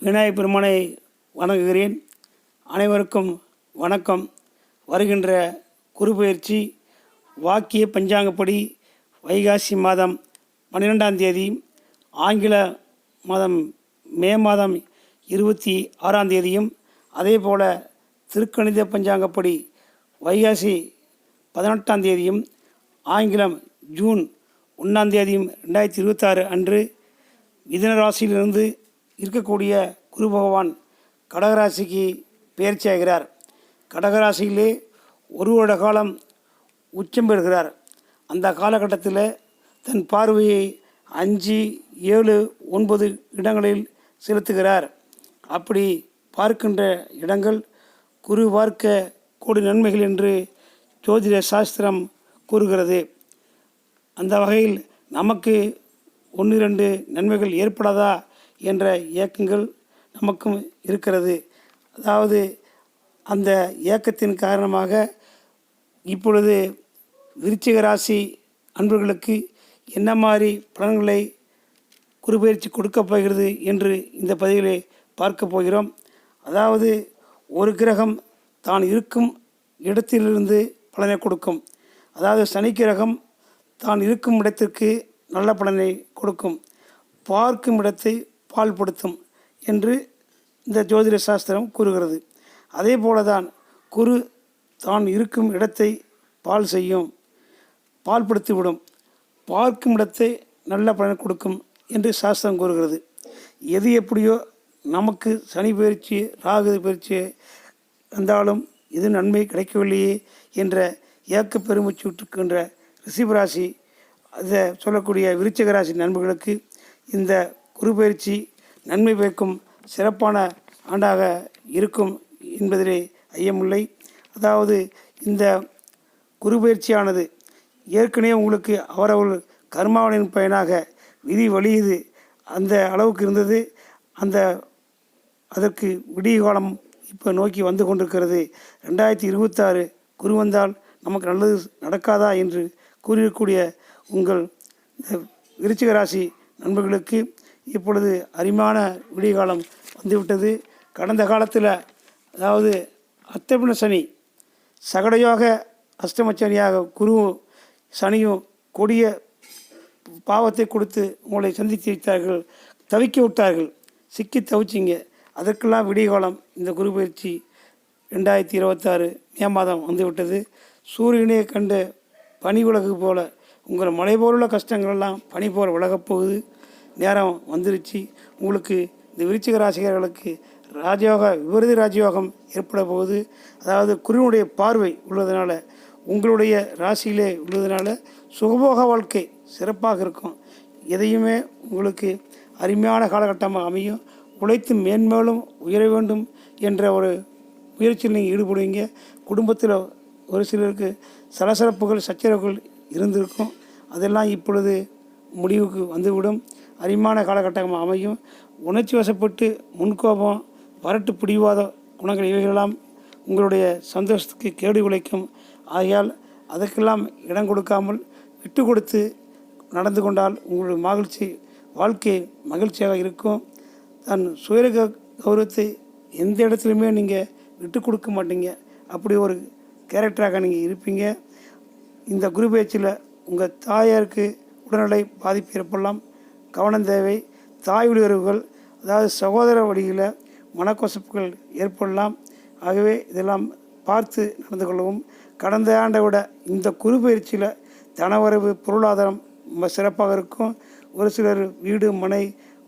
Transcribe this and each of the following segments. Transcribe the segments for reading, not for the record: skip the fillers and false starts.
விநாயகப் பெருமானை வணங்குகிறேன். அனைவருக்கும் வணக்கம். வருகின்ற குருபெயர்ச்சி வாக்கிய பஞ்சாங்கப்படி வைகாசி மாதம் 12ஆம் தேதி, ஆங்கில மாதம் மே மாதம் 26ஆம் தேதியும், அதேபோல் திருக்கணித பஞ்சாங்கப்படி வைகாசி 18ஆம் தேதியும், ஆங்கிலம் ஜூன் 1ஆம் தேதியும் 2026 அன்று மிதுன ராசியிலிருந்து இருக்கக்கூடிய குரு பகவான் கடகராசிக்கு பெயர்ச்சியாகிறார். கடகராசியிலே ஒரு வருட காலம் உச்சம் பெறுகிறார். அந்த காலகட்டத்தில் தன் பார்வையை 5, 7, 9 இடங்களில் செலுத்துகிறார். அப்படி பார்க்கின்ற இடங்கள் குரு பார்க்க கோடி நன்மைகள் என்று ஜோதிட சாஸ்திரம் கூறுகிறது. அந்த வகையில் நமக்கு 1-2 நன்மைகள் ஏற்படாதா என்ற இயக்கங்கள் நமக்கும் இருக்கிறது. அதாவது அந்த இயக்கத்தின் காரணமாக இப்பொழுது விருச்சிக ராசி அன்பர்களுக்கு என்ன மாதிரி பலன்களை குருபெயர்ச்சி கொடுக்கப் போகிறது என்று இந்த பதிவிலே பார்க்க போகிறோம். அதாவது ஒரு கிரகம் தான் இருக்கும் இடத்திலிருந்து பலனை கொடுக்கும். அதாவது சனி கிரகம் தான் இருக்கும் இடத்திற்கு நல்ல பலனை கொடுக்கும், பார்க்கும் இடத்தை பால்படுத்தும் என்று இந்த ஜோதிட சாஸ்திரம் கூறுகிறது. அதே போல தான் குரு தான் இருக்கும் இடத்தை பால் செய்யும், பால்படுத்திவிடும், பார்க்கும் இடத்தை நல்ல பலனை கொடுக்கும் என்று சாஸ்திரம் கூறுகிறது. எது எப்படியோ நமக்கு சனி பயிற்சி, ராகு பயிற்சி வந்தாலும் இது நன்மை கிடைக்கவில்லையே என்ற ஏக்க பெருமூச்சு விட்டுருக்கின்ற ரிஷபராசி, அதை சொல்லக்கூடிய விருச்சிக ராசி நண்பர்களுக்கு இந்த குரு பயிற்சி நன்மை பயக்கும் சிறப்பான ஆண்டாக இருக்கும் என்பதிலே ஐயமில்லை. அதாவது இந்த குரு பயிற்சியானது ஏற்கனவே உங்களுக்கு அவரவர் கர்மாவனின் பயனாக விதி வலியுது அந்த அளவுக்கு இருந்தது. அதற்கு விடிய காலம் இப்போ நோக்கி வந்து கொண்டிருக்கிறது. 2026 குரு வந்தால் நமக்கு நல்லது நடக்காதா என்று கூறியிருக்கூடிய உங்கள் விருச்சிக ராசி நண்பர்களுக்கு இப்பொழுது அருமையான விடிய காலம் வந்துவிட்டது. கடந்த காலத்தில் அதாவது அஷ்டம சனி, சகடயோக அஷ்டமச்சனியாக குருவும் சனியும் கொடிய பாவத்தை கொடுத்து உங்களை சந்தித்து வைத்தார்கள், தவிக்க விட்டார்கள், சிக்கி தவிச்சிங்க. அதற்கெல்லாம் விடிய காலம் இந்த குரு பயிற்சி 2026 மே மாதம் வந்துவிட்டது. சூரியனே கண்ட பனி உலகு போல உங்கள் மலை போலுள்ள கஷ்டங்கள்லாம் பனி போல் விலகப் போகுது. நேரம் வந்துருச்சு. உங்களுக்கு இந்த விருச்சிக ராசிகர்களுக்கு ராஜயோக விபரீத ராஜயோகம் ஏற்பட போகுது. அதாவது குருவினுடைய பார்வை உள்ளதுனால, உங்களுடைய ராசியிலே உள்ளதுனால சுகபோக வாழ்க்கை சிறப்பாக இருக்கும். எதையுமே உங்களுக்கு அருமையான காலகட்டமாக அமையும். உழைத்து மேன்மேலும் உயர வேண்டும் என்ற ஒரு முயற்சியில் நீங்கள் ஈடுபடுவீங்க. குடும்பத்தில் ஒரு சிலருக்கு சலசலப்புகள், சச்சரவுகள் இருந்திருக்கும். அதெல்லாம் இப்பொழுது முடிவுக்கு வந்துவிடும். அருமையான காலகட்டமாக அமையும். உணர்ச்சி வசப்பட்டு முன்கோபம், வரட்டு பிடிவாத குணங்கள் இவைகளெல்லாம் உங்களுடைய சந்தோஷத்துக்கு கேடு விளைக்கும். ஆகையால் அதற்கெல்லாம் இடம் கொடுக்காமல் விட்டு கொடுத்து நடந்து கொண்டால் உங்களுடைய வாழ்க்கை மகிழ்ச்சியாக இருக்கும். தன் சுய கௌரவத்தை எந்த இடத்துலையுமே நீங்கள் விட்டு கொடுக்க மாட்டீங்க. அப்படி ஒரு கேரக்டராக நீங்கள் இருப்பீங்க. இந்த குரு பயிற்சியில் உங்கள் தாயாருக்கு உடல்நிலை பாதிப்பு ஏற்படலாம், கவனம் தேவை. தாய் உறவுகள், அதாவது சகோதர வழியில் மனக்கொசப்புகள் ஏற்படலாம். ஆகவே இதெல்லாம் பார்த்து நடந்து கொள்ளவும். கடந்த ஆண்டை விட இந்த குரு பயிற்சியில் தனவரவு, பொருளாதாரம் ரொம்ப சிறப்பாக இருக்கும். ஒரு சிலர் வீடு, மனை,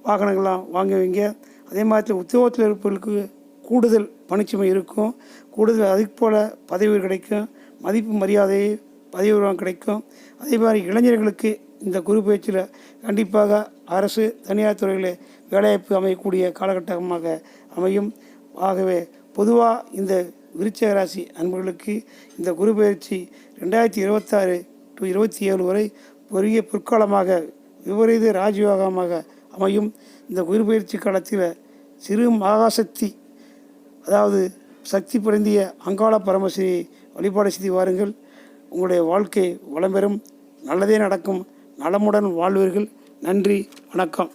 வாகனங்கள்லாம் வாங்குவீங்க. அதே மாதிரி உத்தியோகத்தில் இருப்பவர்களுக்கு கூடுதல் பணிச்சுமை இருக்கும். கூடுதல் அதுக்கு போல் பதவி கிடைக்கும், மதிப்பு மரியாதை பதவி உருவம் கிடைக்கும். அதே மாதிரி இளைஞர்களுக்கு இந்த குரு பயிற்சியில் கண்டிப்பாக அரசு, தனியார் துறையில் வேலைவாய்ப்பு அமையக்கூடிய காலகட்டமாக அமையும். ஆகவே பொதுவாக இந்த விருச்சிக ராசி அன்பர்களுக்கு இந்த குரு பயிற்சி 2026 to 27 வரை பெரிய பொற்காலமாக விபரீத ராஜயோகமாக அமையும். இந்த குரு பயிற்சி காலத்தில் சிறு மகாசக்தி, அதாவது சக்தி பொருந்திய அங்காள பரமஸ்ரீ வழிபாடு செய்து வாருங்கள். உங்களுடைய வாழ்க்கை வளம் பெறும், நல்லதே நடக்கும், நலமுடன் வாழ்வீர்கள். நன்றி, வணக்கம்.